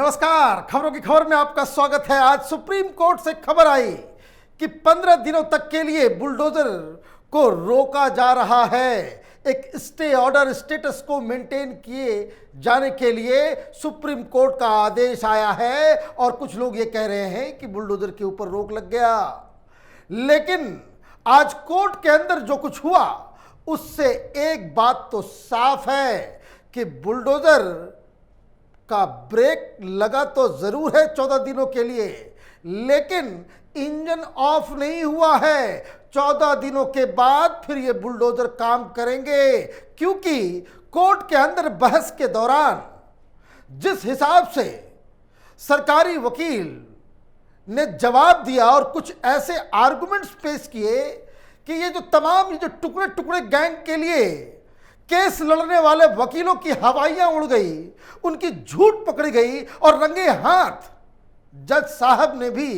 नमस्कार। खबरों की खबर में आपका स्वागत है। आज सुप्रीम कोर्ट से खबर आई कि 15 दिनों तक के लिए बुलडोजर को रोका जा रहा है। एक स्टे ऑर्डर स्टेटस को मेंटेन किए जाने के लिए सुप्रीम कोर्ट का आदेश आया है और कुछ लोग ये कह रहे हैं कि बुलडोजर के ऊपर रोक लग गया। लेकिन आज कोर्ट के अंदर जो कुछ हुआ उससे एक बात तो साफ है कि बुलडोजर का ब्रेक लगा तो जरूर है 14 दिनों के लिए, लेकिन इंजन ऑफ नहीं हुआ है। 14 दिनों के बाद फिर ये बुलडोजर काम करेंगे, क्योंकि कोर्ट के अंदर बहस के दौरान जिस हिसाब से सरकारी वकील ने जवाब दिया और कुछ ऐसे आर्गुमेंट्स पेश किए कि ये जो टुकड़े टुकड़े गैंग के लिए केस लड़ने वाले वकीलों की हवाइयां उड़ गई, उनकी झूठ पकड़ी गई और रंगे हाथ जज साहब ने भी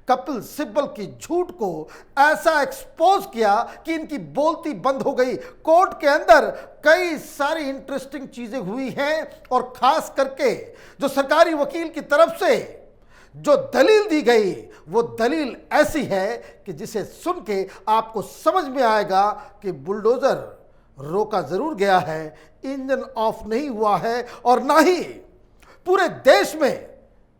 कपिल सिब्बल की झूठ को ऐसा एक्सपोज किया कि इनकी बोलती बंद हो गई। कोर्ट के अंदर कई सारी इंटरेस्टिंग चीजें हुई हैं और खास करके जो सरकारी वकील की तरफ से जो दलील दी गई वो दलील ऐसी है कि जिसे सुन के आपको समझ में आएगा कि बुलडोजर रोका जरूर गया है, इंजन ऑफ नहीं हुआ है और ना ही पूरे देश में,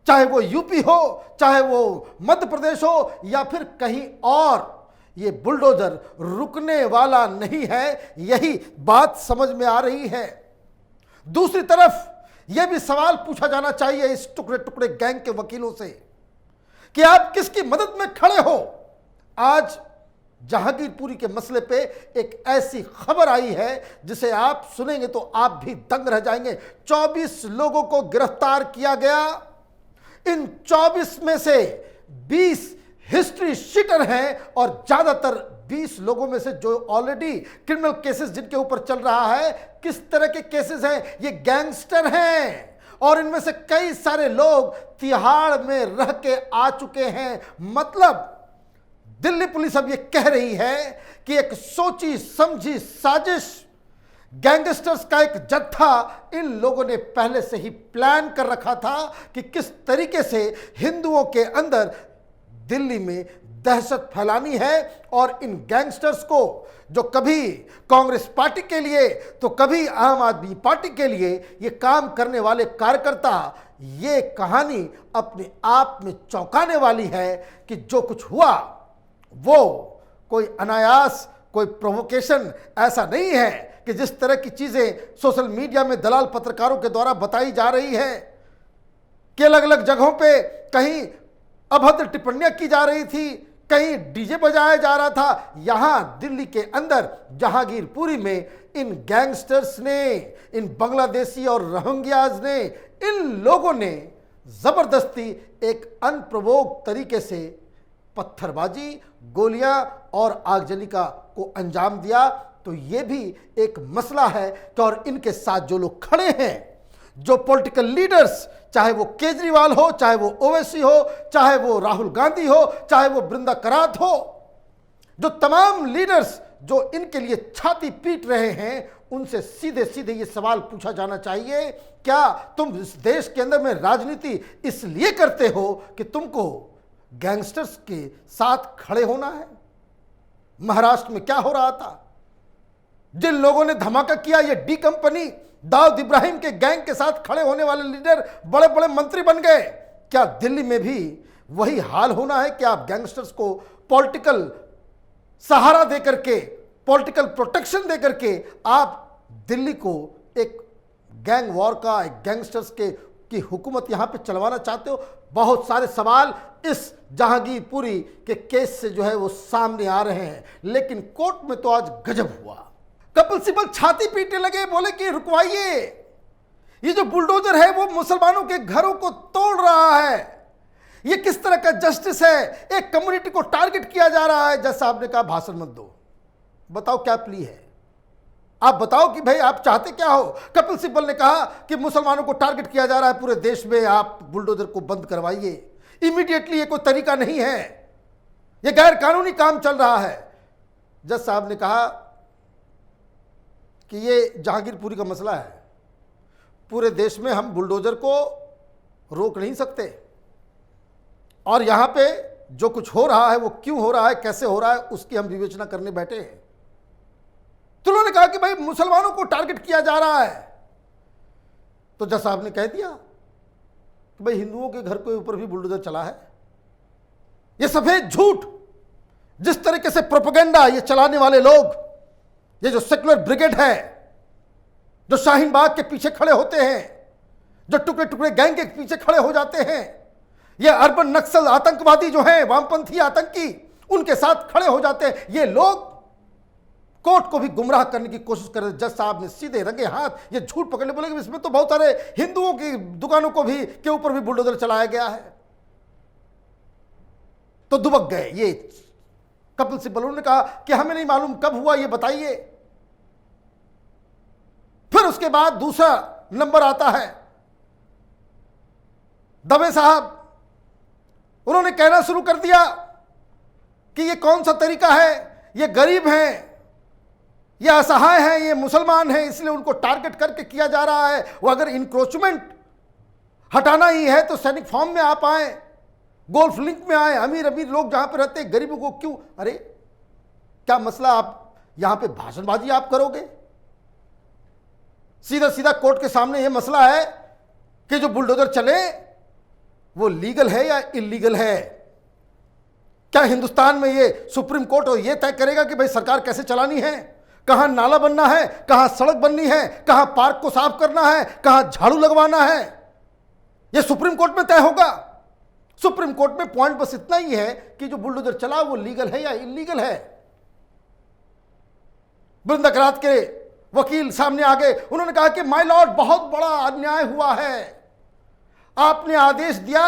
चाहे वो यूपी हो, चाहे वो मध्य प्रदेश हो या फिर कहीं और, ये बुलडोजर रुकने वाला नहीं है। यही बात समझ में आ रही है। दूसरी तरफ यह भी सवाल पूछा जाना चाहिए इस टुकड़े टुकड़े गैंग के वकीलों से कि आप किसकी मदद में खड़े हो। आज जहांगीरपुरी के मसले पे एक ऐसी खबर आई है जिसे आप सुनेंगे तो आप भी दंग रह जाएंगे। 24 लोगों को गिरफ्तार किया गया। इन 24 में से 20 हिस्ट्री शीटर हैं और ज्यादातर 20 लोगों में से जो ऑलरेडी क्रिमिनल केसेस जिनके ऊपर चल रहा है। किस तरह के केसेस हैं? ये गैंगस्टर हैं और इनमें से कई सारे लोग तिहाड़ में रह के आ चुके हैं। मतलब दिल्ली पुलिस अब ये कह रही है कि एक सोची समझी साजिश, गैंगस्टर्स का एक जत्था इन लोगों ने पहले से ही प्लान कर रखा था कि किस तरीके से हिंदुओं के अंदर दिल्ली में दहशत फैलानी है। और इन गैंगस्टर्स को जो कभी कांग्रेस पार्टी के लिए तो कभी आम आदमी पार्टी के लिए ये काम करने वाले कार्यकर्ता, ये कहानी अपने आप में चौंकाने वाली है कि जो कुछ हुआ वो कोई अनायास, कोई प्रोवोकेशन ऐसा नहीं है कि जिस तरह की चीजें सोशल मीडिया में दलाल पत्रकारों के द्वारा बताई जा रही है कि अलग अलग जगहों पे कहीं अभद्र टिप्पणियां की जा रही थी, कहीं डीजे बजाया जा रहा था। यहां दिल्ली के अंदर जहांगीरपुरी में इन गैंगस्टर्स ने, इन बांग्लादेशी और रोहिंग्याज ने, इन लोगों ने जबरदस्ती एक अनप्रोवोक्ड तरीके से पत्थरबाजी, गोलियां और आगजनी को अंजाम दिया। तो ये भी एक मसला है कि और इनके साथ जो लोग खड़े हैं, जो पॉलिटिकल लीडर्स, चाहे वो केजरीवाल हो, चाहे वो ओवैसी हो, चाहे वो राहुल गांधी हो, चाहे वो बृंदा करात हो, जो तमाम लीडर्स जो इनके लिए छाती पीट रहे हैं, उनसे सीधे सीधे ये सवाल पूछा जाना चाहिए, क्या तुम इस देश के अंदर में राजनीति इसलिए करते हो कि तुमको गैंगस्टर्स के साथ खड़े होना है? महाराष्ट्र में क्या हो रहा था? जिन लोगों ने धमाका किया, ये डी कंपनी, दाऊद इब्राहिम के गैंग के साथ खड़े होने वाले लीडर बड़े बड़े मंत्री बन गए। क्या दिल्ली में भी वही हाल होना है कि आप गैंगस्टर्स को पॉलिटिकल सहारा देकर के, पॉलिटिकल प्रोटेक्शन देकर के आप दिल्ली को एक गैंग वॉर का, एक गैंगस्टर्स की हुकूमत यहां पे चलवाना चाहते हो? बहुत सारे सवाल इस जहांगीरपुरी के केस से जो है वो सामने आ रहे हैं। लेकिन कोर्ट में तो आज गजब हुआ। कपिल सिब्बल छाती पीटने लगे, बोले कि रुकवाइए, ये जो बुलडोजर है वो मुसलमानों के घरों को तोड़ रहा है, ये किस तरह का जस्टिस है? एक कम्युनिटी को टारगेट किया जा रहा है। जज साहब ने कहा भाषण मत दो, बताओ क्या प्ली है, आप बताओ कि भाई आप चाहते क्या हो। कपिल सिब्बल ने कहा कि मुसलमानों को टारगेट किया जा रहा है पूरे देश में, आप बुलडोजर को बंद करवाइए इमीडिएटली, ये कोई तरीका नहीं है, ये गैर कानूनी काम चल रहा है। जज साहब ने कहा कि ये जहांगीरपुरी का मसला है, पूरे देश में हम बुलडोजर को रोक नहीं सकते। और यहां पे जो कुछ हो रहा है वो क्यों हो रहा है, कैसे हो रहा है, उसकी हम विवेचना करने बैठे हैं। तो उन्होंने कहा कि भाई मुसलमानों को टारगेट किया जा रहा है। तो जज साहब ने कह दिया कि भाई हिंदुओं के घर के ऊपर भी बुलडोजर चला है। ये सफेद झूठ, जिस तरीके से प्रोपेगेंडा ये चलाने वाले लोग, ये जो सेकुलर ब्रिगेड है, जो शाहीन बाग के पीछे खड़े होते हैं, जो टुकड़े टुकड़े गैंग के पीछे खड़े हो जाते हैं, ये अर्बन नक्सल आतंकवादी जो हैं, वामपंथी आतंकी, उनके साथ खड़े हो जाते हैं। ये लोग कोर्ट को भी गुमराह करने की कोशिश कर रहे। जज साहब ने सीधे रंगे हाथ ये झूठ पकड़ने बोले कि इसमें तो बहुत सारे हिंदुओं की दुकानों को भी के ऊपर भी बुलडोजर चलाया गया है। तो दुबक गए ये कपिल सिब्बल। उन्होंने कहा कि हमें नहीं मालूम कब हुआ, ये बताइए। फिर उसके बाद दूसरा नंबर आता है दवे साहब। उन्होंने कहना शुरू कर दिया कि ये कौन सा तरीका है, ये गरीब हैं, ये असहाय हैं, ये मुसलमान हैं, इसलिए उनको टारगेट करके किया जा रहा है। वो अगर इंक्रोचमेंट हटाना ही है तो सैनिक फॉर्म में आप आए, गोल्फ लिंक में आए, अमीर अमीर लोग जहां पे रहते हैं, गरीबों को क्यों? अरे क्या मसला, आप यहां पे भाषणबाजी आप करोगे? सीधा सीधा कोर्ट के सामने ये मसला है कि जो बुलडोजर चले वो लीगल है या इलीगल है। क्या हिंदुस्तान में ये सुप्रीम कोर्ट और ये तय करेगा कि भाई सरकार कैसे चलानी है, कहां नाला बनना है, कहां सड़क बननी है, कहां पार्क को साफ करना है, कहां झाड़ू लगवाना है? ये सुप्रीम कोर्ट में तय होगा। सुप्रीम कोर्ट में पॉइंट बस इतना ही है कि जो बुलडोजर चला वो लीगल है या इलीगल है। बृंदकरात के वकील सामने आ गए। उन्होंने कहा कि माय लॉर्ड, बहुत बड़ा अन्याय हुआ है। आपने आदेश दिया,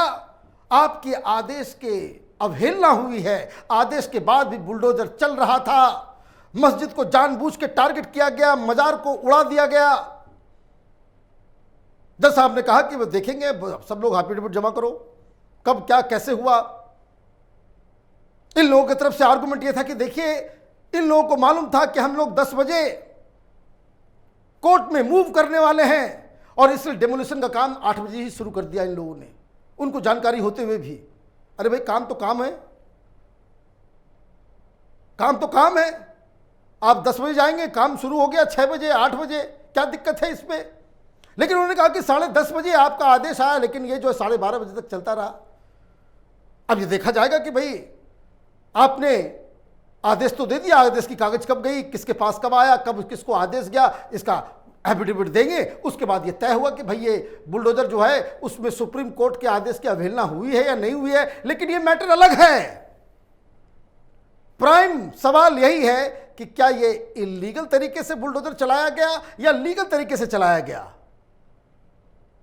आपके आदेश के अवहेलना हुई है। आदेश के बाद भी बुलडोजर चल रहा था। मस्जिद को जानबूझ के टारगेट किया गया, मजार को उड़ा दिया गया। जज साहब ने कहा कि वो देखेंगे, सब लोग एफिडेविट जमा करो, कब क्या कैसे हुआ। इन लोगों की तरफ से आर्गुमेंट यह था कि देखिए, इन लोगों को मालूम था कि हम लोग 10 बजे कोर्ट में मूव करने वाले हैं और इसलिए डेमोलिशन का काम 8 बजे ही शुरू कर दिया इन लोगों ने, उनको जानकारी होते हुए भी। अरे भाई, काम तो काम है, काम तो काम है। आप 10 बजे जाएंगे, काम शुरू हो गया 6 बजे 8 बजे, क्या दिक्कत है इसमें? लेकिन उन्होंने कहा कि 10:30 बजे आपका आदेश आया, लेकिन ये जो 12:30 बजे तक चलता रहा। अब ये देखा जाएगा कि भाई आपने आदेश तो दे दिया, आदेश की कागज कब गई, किसके पास कब आया, कब किसको आदेश गया, इसका एफिडेविट देंगे। उसके बाद ये तय हुआ कि भाई ये बुलडोजर जो है उसमें सुप्रीम कोर्ट के आदेश की अवहेलना हुई है या नहीं हुई है। लेकिन ये मैटर अलग है। प्राइम सवाल यही है कि क्या ये इलीगल तरीके से बुलडोजर चलाया गया या लीगल तरीके से चलाया गया।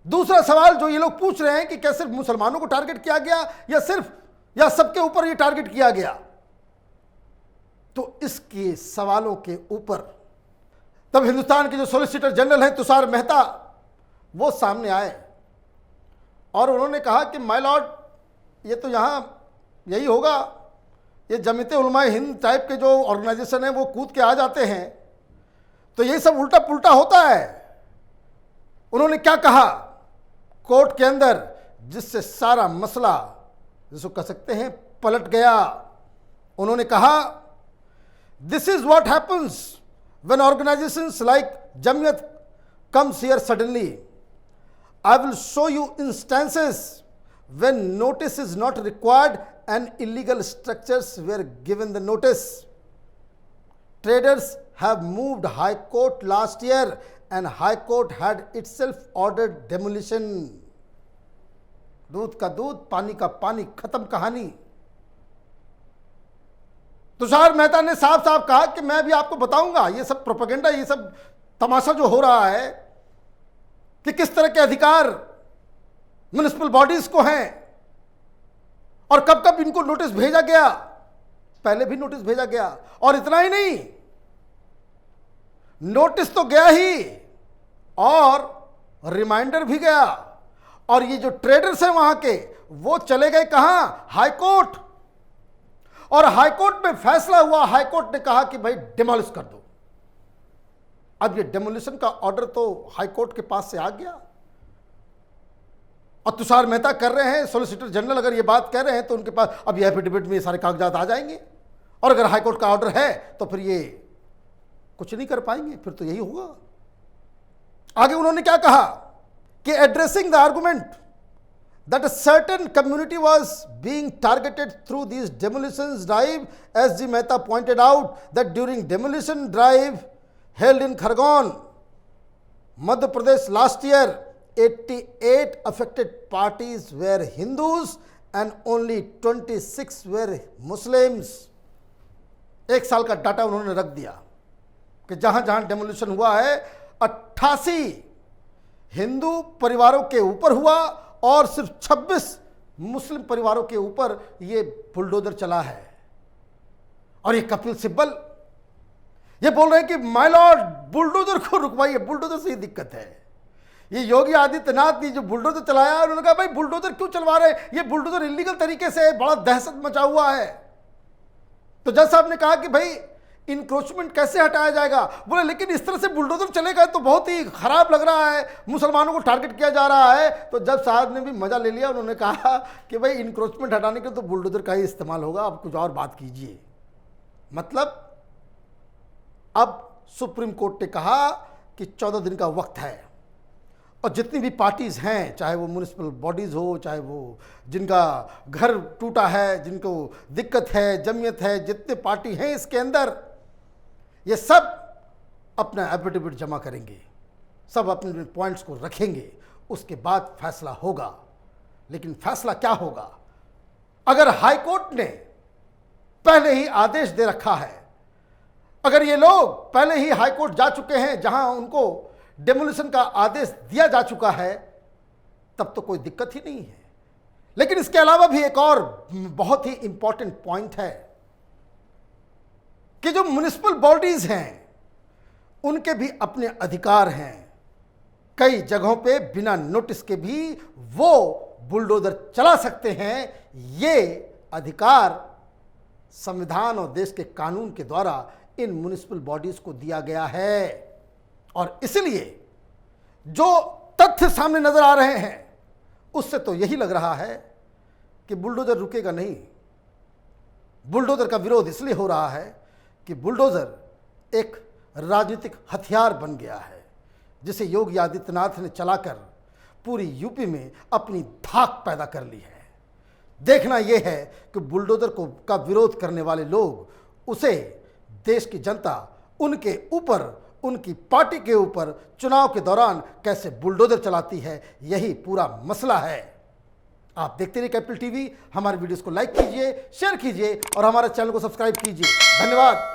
दूसरा सवाल जो ये लोग पूछ रहे हैं कि क्या सिर्फ मुसलमानों को टारगेट किया गया या सबके ऊपर ये टारगेट किया गया। तो इसके सवालों के ऊपर तब हिंदुस्तान के जो सॉलिसिटर जनरल हैं तुषार मेहता, वो सामने आए और उन्होंने कहा कि माय लॉर्ड, ये तो यहाँ यही होगा, ये जमीयत उलमाए हिंद टाइप के जो ऑर्गेनाइजेशन है वो कूद के आ जाते हैं, तो यही सब उल्टा पुल्टा होता है। उन्होंने क्या कहा कोर्ट के अंदर, जिससे सारा मसला जिसको कह सकते हैं पलट गया। उन्होंने कहा, this is what happens when organizations like Jamiyat comes here suddenly. I will show you instances when notice is not required and illegal structures were given the notice. Traders have moved High Court last year and High Court had itself ordered demolition. दूध का दूध, पानी का पानी, खत्म कहानी। तुषार मेहता ने साफ साफ कहा कि मैं भी आपको बताऊंगा, ये सब प्रोपेगेंडा, ये सब तमाशा जो हो रहा है कि किस तरह के अधिकार म्युनिसिपल बॉडीज को हैं और कब कब इनको नोटिस भेजा गया। पहले भी नोटिस भेजा गया और इतना ही नहीं, नोटिस तो गया ही और रिमाइंडर भी गया। और ये जो ट्रेडर्स हैं वहां के, वो चले गए कहां? High court. और हाईकोर्ट में फैसला हुआ, हाईकोर्ट ने कहा कि भाई डिमोलिश कर दो। अब ये डेमोलिशन का ऑर्डर तो हाईकोर्ट के पास से आ गया। और तुषार मेहता कर रहे हैं, सॉलिसिटर जनरल अगर ये बात कह रहे हैं तो उनके पास अब ये एफिडेविट में ये सारे कागजात आ जाएंगे, और अगर हाईकोर्ट का ऑर्डर है तो फिर ये कुछ नहीं कर पाएंगे, फिर तो यही होगा। आगे उन्होंने क्या कहा कि addressing the argument that a certain community was being targeted through these demolitions drive, as G. Mehta pointed out that during demolition drive held in Khargone, Madhya Pradesh last year, 88 affected parties were Hindus and only 26 were Muslims. एक साल का data उन्होंने रख दिया कि जहां जहां demolition हुआ है 88 हिंदू परिवारों के ऊपर हुआ और सिर्फ 26 मुस्लिम परिवारों के ऊपर ये बुलडोजर चला है। और ये कपिल सिब्बल ये बोल रहे हैं कि माय लॉर्ड बुलडोजर को रुकवाइए, बुलडोजर से ही दिक्कत है। ये योगी आदित्यनाथ ने जो बुलडोजर चलाया, उन्होंने कहा भाई बुलडोजर क्यों चलवा रहे हैं, ये बुलडोजर इलीगल तरीके से बड़ा दहशत मचा हुआ है। तो जज साहब ने कहा कि भाई इंक्रोचमेंट कैसे हटाया जाएगा, बोले लेकिन इस तरह से बुलडोजर चलेगा तो बहुत ही खराब लग रहा है, मुसलमानों को टारगेट किया जा रहा है। तो जज साहब ने भी मजा ले लिया, उन्होंने कहा कि भाई इंक्रोचमेंट हटाने के तो बुलडोजर का ही इस्तेमाल होगा, आप कुछ और बात कीजिए। मतलब अब सुप्रीम कोर्ट ने कहा कि 14 दिन का वक्त है, और जितनी भी पार्टीज हैं, चाहे वो म्यूनिसिपल बॉडीज हो, चाहे वो जिनका घर टूटा है, जिनको दिक्कत है, जमीयत है, जितने पार्टी हैं इसके अंदर, ये सब अपना एफिडेविट जमा करेंगे, सब अपने पॉइंट्स को रखेंगे, उसके बाद फैसला होगा। लेकिन फैसला क्या होगा? अगर हाईकोर्ट ने पहले ही आदेश दे रखा है, अगर ये लोग पहले ही हाईकोर्ट जा चुके हैं जहां उनको डेमोलिशन का आदेश दिया जा चुका है, तब तो कोई दिक्कत ही नहीं है। लेकिन इसके अलावा भी एक और बहुत ही इंपॉर्टेंट पॉइंट है कि जो म्युनिसिपल बॉडीज हैं उनके भी अपने अधिकार हैं। कई जगहों पे बिना नोटिस के भी वो बुलडोजर चला सकते हैं। ये अधिकार संविधान और देश के कानून के द्वारा इन म्युनिसिपल बॉडीज को दिया गया है। और इसलिए जो तथ्य सामने नजर आ रहे हैं उससे तो यही लग रहा है कि बुलडोजर रुकेगा नहीं। बुलडोजर का विरोध इसलिए हो रहा है कि बुलडोजर एक राजनीतिक हथियार बन गया है, जिसे योगी आदित्यनाथ ने चलाकर पूरी यूपी में अपनी धाक पैदा कर ली है। देखना यह है कि बुलडोजर को का विरोध करने वाले लोग उसे देश की जनता उनके ऊपर, उनकी पार्टी के ऊपर चुनाव के दौरान कैसे बुलडोजर चलाती है, यही पूरा मसला है। आप देखते रहिए कैपिटल टीवी। हमारे वीडियोस को लाइक कीजिए, शेयर कीजिए और हमारे चैनल को सब्सक्राइब कीजिए। धन्यवाद।